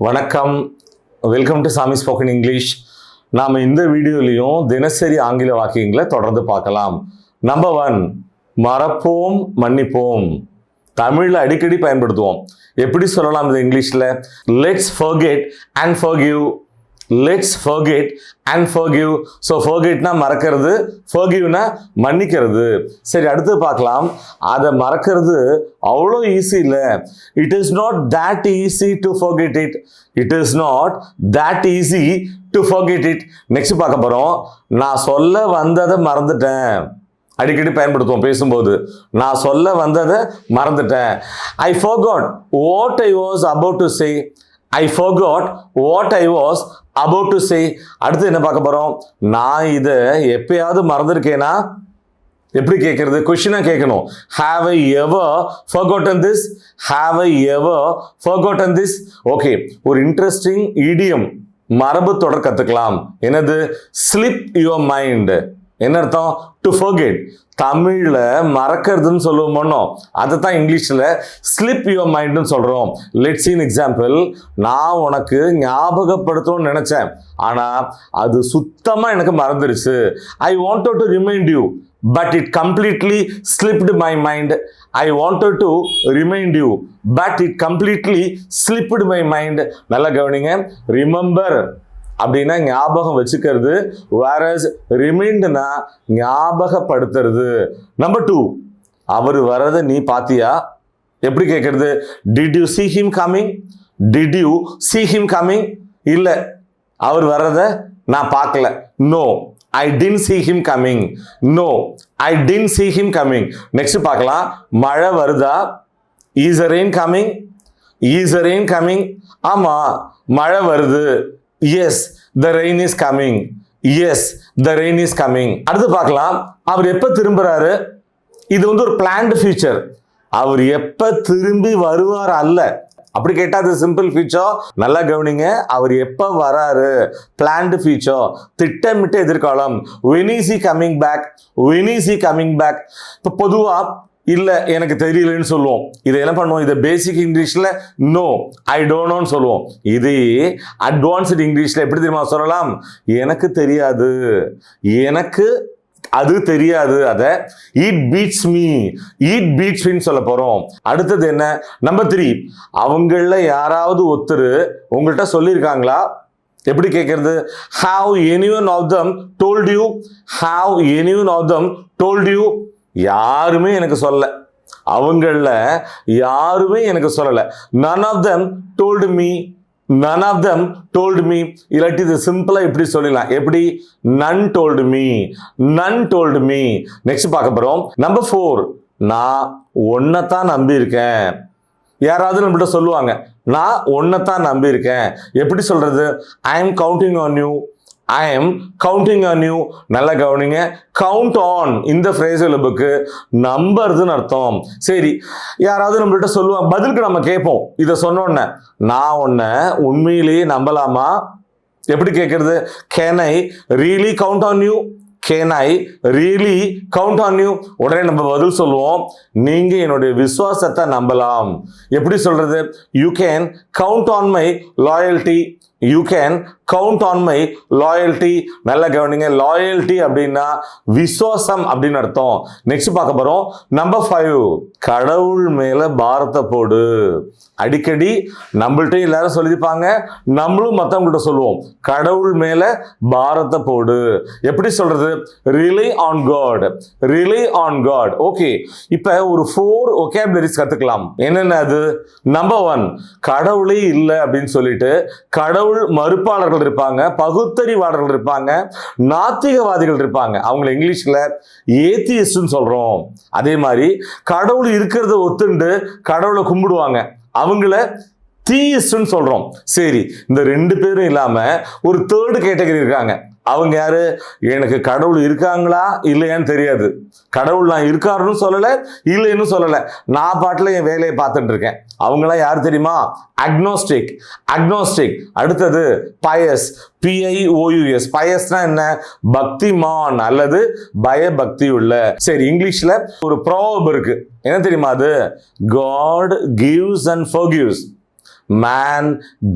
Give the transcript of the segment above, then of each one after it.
வணக்கம், welcome to சாமி spoken English. நாம் இந்த வீடியோலையும் தினசரி ஆங்கில வாக்கியங்களை தொடர்ந்து பார்க்கலாம். நம்பர் 1, மறப்போம் மன்னிப்போம். தமிழில் அடிக்கடி பயன்படுத்துவோம். எப்படி சொல்லலாம் இது இங்கிலீஷில்? Let's forget and forgive. Let's forget and forgive. So ஃபர்கெட்னா மறக்கிறது, ஃபர்கிவ்னா மன்னிக்கிறது. சரி, அடுத்து பார்க்கலாம். அதை மறக்கிறது அவ்வளோ ஈஸி இல்லை. It is not that easy to forget it. It is not that easy to forget it. Next பார்க்க போகிறோம். நான் சொல்ல வந்ததை மறந்துட்டேன். அடிக்கடி பயன்படுத்துவோம் பேசும்போது. நான் சொல்ல வந்ததை மறந்துட்டேன். I forgot what I was about to say. I forgot what I was about to say. அடுத்து என்ன பார்க்க போறோம்? நான் இதை எப்பயாவது மறந்துருக்கேனா? எப்படி கேட்கறது? கொஸ்டினா கேட்கணும். Have I ever forgotten this? Have I ever forgotten this? Okay, ஒரு இன்ட்ரெஸ்டிங் இடியம் மரபு தொடர் கத்துக்கலாம். என்னது? Slip your mind. என்ன அர்த்தம்? To forget. தமிழில் மறக்கிறதுன்னு சொல்லுவோமோ, அதை தான் இங்கிலீஷில் ஸ்லிப் யுவர் மைண்டுன்னு சொல்கிறோம். Let's see an example. நான் உனக்கு ஞாபகப்படுத்தணும்னு நினச்சேன், ஆனால் அது சுத்தமாக எனக்கு மறந்துருச்சு. I wanted to remind you but it completely slipped my mind. I wanted to remind you but it completely slipped my mind. நல்லா கவனிங்க. ரிமெம்பர் அப்படின்னா ஞாபகம் வச்சுக்கிறது, whereas ரிமைண்ட்னா ஞாபகப்படுத்துறது. நம்பர் 2, அவர் வர்றதை நீ பாத்தியா? எப்படி கேட்கறது? Did you see him coming? Did you see him coming? இல்லை, அவர் வர்றதை நான் பார்க்கல. No, I didn't see him coming. No, I didn't see him coming. Next பார்க்கலாம். மழை வருதா? Is the rain coming? Is the rain coming? ஆமா, மழை வருது. Yes, the rain is coming. Yes, the rain is coming. அடுத்து பார்க்கலாம். அவர் எப்ப திரும்புறாரு? இது ஒரு பிளான்டு ஃபியூச்சர். அவர் எப்ப திரும்பி வருவார் அல்ல. அப்படி கேட்டா அது சிம்பிள் ஃபியூச்சர். நல்லா கவனிங்க. அவர் எப்ப வராரு? பிளான்டு ஃபியூச்சர், திட்டமிட்ட எதிர்காலம். when is he coming back? when is he coming back? இப்போ பொதுவா இல்லை எனக்கு தெரியலன்னு சொல்லுவோம். இதை என்ன பண்ணுவோம்? இதை பேசிக் இங்கிலீஷில் நோ ஐ டோன்ட் நோன்னு சொல்லுவோம். இது அட்வான்ஸ்டு இங்கிலீஷில் எப்படி தெரியுமா சொல்லலாம்? எனக்கு தெரியாது, எனக்கு அது தெரியாது. அதை it beats me, it beats மீன்னு சொல்ல போகிறோம். அடுத்தது என்ன? நம்பர் 3, அவங்கள யாராவது ஒருத்தர் உங்கள்கிட்ட சொல்லியிருக்காங்களா? எப்படி கேட்கறது? Have anyone of them told you? Have anyone of them told you? யாருமே எனக்கு சொல்லல. அவங்கள யாருமே எனக்கு சொல்லல. None of them told me. None of them told me. இல்லாட்டி இது சிம்பிளா இப்படி சொல்லலாம். எப்படி? None told me. None told me. Next பார்க்க போறோம். நம்பர் 4, நான் ஒன்னதான் நம்பி இருக்கேன். யாராவது நம்மள்ட்ட சொல்லுவாங்க, நான் ஒன்னதான் நம்பி இருக்கேன். எப்படி சொல்றது? I am counting on you. I am counting on you. நல்லா கவனிங்க. கவுண்ட் ஆன் இந்த ஃப்ரேஸ் எழுப்புக்கு நம்பர்துன்னு அர்த்தம். சரி, யாராவது நம்மள்ட்ட சொல்லுவாங்க, பதிலுக்கு நம்ம கேட்போம். இதை சொன்னோன்னே நான் உன்னை உண்மையிலேயே நம்பலாமா? எப்படி கேட்கறது? Can I really count on you? Can I really count on you? உடனே நம்ம பதில் சொல்லுவோம், நீங்க என்னுடைய விசுவாசத்தை நம்பலாம். எப்படி சொல்றது? You can count on my loyalty. You can count on my loyalty. நல்ல கவனிங்க. லாயல்ட்டி அப்படின்னா விசுவாசம் அப்படின்னு அர்த்தம். நெக்ஸ்ட் பார்க்க போறோம். நம்பர் 5, கடவுள் மேல பாரத்தை போடு. அடிக்கடி நம்மள்ட்ட எல்லாரும் சொல்லியிருப்பாங்க, நம்மளும் மற்றவங்கள்ட்ட சொல்லுவோம், கடவுள் மேல பாரத்தை போடு. எப்படி சொல்றது? Rely on God. Rely on God. Okay, இப்ப ஒரு 4 ஒகேபுலரிஸ் கத்துக்கலாம். என்னென்ன அது? நம்பர் 1, கடவுளே இல்லை அப்படின்னு சொல்லிட்டு கடவுள் மறுப்பாளர்கள் இருப்பாங்க, பகுத்தறிவாளர்கள் இருப்பாங்க, நாத்திகவாதிகள் இருப்பாங்க. அவங்களை இங்கிலீஷ்ல ஏத்தியஸ்ட்னு சொல்றோம். அதே மாதிரி கடவுள் இருக்கிறத ஒத்துண்டு கடவுளை கும்பிடுவாங்க, அவங்கள தீயிஸ்ட்னு சொல்றோம். சரி, இந்த 2 பேரும் இல்லாம ஒரு 3rd கேட்டகரி இருக்காங்க. அவங்க யாரு? எனக்கு கடவுள் இருக்காங்களா இல்லையான்னு தெரியாது. கடவுள் நான் இருக்காருன்னு சொல்லலை, இல்லைன்னு சொல்லலை, நான் பாட்டில் என் வேலையை பார்த்துட்டு இருக்கேன். அவங்களாம் யார் தெரியுமா? அக்னோஸ்டிக். அக்னோஸ்டிக். அடுத்தது பயஸ். PIOUS. பயஸ்னா என்ன? பக்திமான் அல்லது பயபக்தி உள்ள. சரி, இங்கிலீஷ்ல ஒரு ப்ராவர்ப் இருக்கு. என்ன தெரியுமா அது? God gives and forgives. Man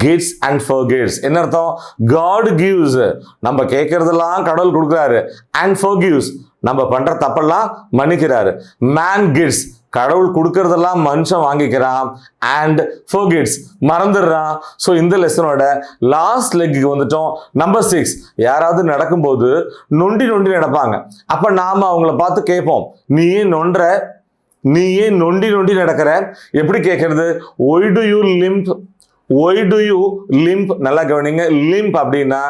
gives and forgives. என்ன அர்த்தம்? God gives, நம்ம கேட்கறதெல்லாம் கடவுள் கொடுக்குறாரு. And forgives, நம்ம பண்ற தப்பெல்லாம் மன்னிக்கிறாரு. மேன் கிவ்ஸ், கடவுள் கொடுக்கறதெல்லாம் மனுஷன் வாங்கிக்கிறான். அண்ட் forgets, மறந்துடுறான். ஸோ இந்த லெசனோட லாஸ்ட் லெக்கு வந்துட்டோம். நம்பர் 6, யாராவது நடக்கும்போது நொண்டி நொண்டி நடப்பாங்க. அப்ப நாம அவங்கள பார்த்து கேட்போம், நீ ஏன் நொண்டி நொண்டி நடக்கிற? எப்படி கேட்கறது? Why do you limp? Why do you limp? நல்லா கவனிங்க. லிம்ப் அப்படின்னா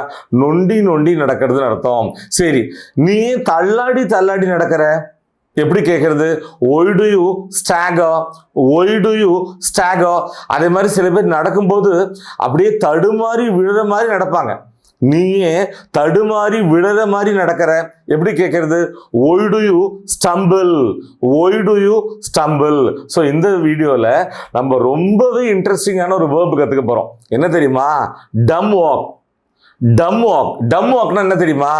நொண்டி நொண்டி நடக்கிறதுன்னு அர்த்தம். சரி, நீ தள்ளாடி தள்ளாடி நடக்கிற? எப்படி கேட்கறது? Why do you stagger? Why do you stagger? அதே மாதிரி சில பேர் நடக்கும்போது அப்படியே தடுமாறி விழுற மாதிரி நடப்பாங்க. நீயே தடுமாறி விழுற மாதிரி நடக்கிற? எப்படி கேட்கறது? Why do you stumble? Why do you stumble? So இந்த வீடியோல நம்ம ரொம்பவே இன்ட்ரெஸ்டிங்கான ஒரு வேர்ப் கற்றுக்க போறோம். என்ன தெரியுமா? டம் வாக். டம் வாக்னா என்ன தெரியுமா?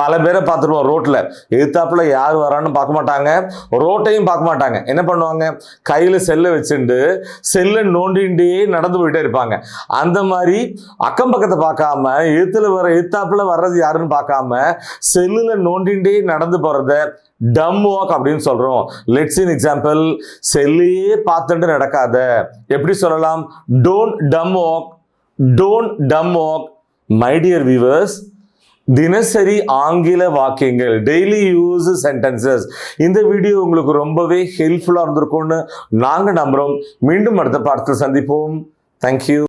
பல பேரை பார்த்துருவோம் ரோட்ல, எதிர்த்தாப்புல யார் வரான்னு பார்க்க மாட்டாங்க, ரோட்டையும் பார்க்க மாட்டாங்க. என்ன பண்ணுவாங்க? கையில செல்லை வச்சுட்டு செல்லை நோண்டிகிட்டே நடந்து போயிட்டே இருப்பாங்க. அந்த மாதிரி அக்கம் பக்கத்தை பார்க்காம எதிர்த்தாப்புல வர்றது யாருன்னு பார்க்காம செல்லுல நோண்டிகிட்டே நடந்து போறத டம் வாக் அப்படின்னு சொல்றோம். Let's in example. செல்லையே பார்த்துட்டு நடக்காத. எப்படி சொல்லலாம்? டோன்ட் டம் வாக். டோன்ட் டம் வாக். மை டியர் வியூவர்ஸ், தினசரி ஆங்கில வாக்கியங்கள், டெய்லி யூஸ் சென்டென்சஸ், இந்த வீடியோ உங்களுக்கு ரொம்பவே ஹெல்ப்ஃபுல்லாக இருந்திருக்கும்னு நாங்கள் நம்புகிறோம். மீண்டும் அடுத்த பாடத்தில் சந்திப்போம். தேங்க்யூ.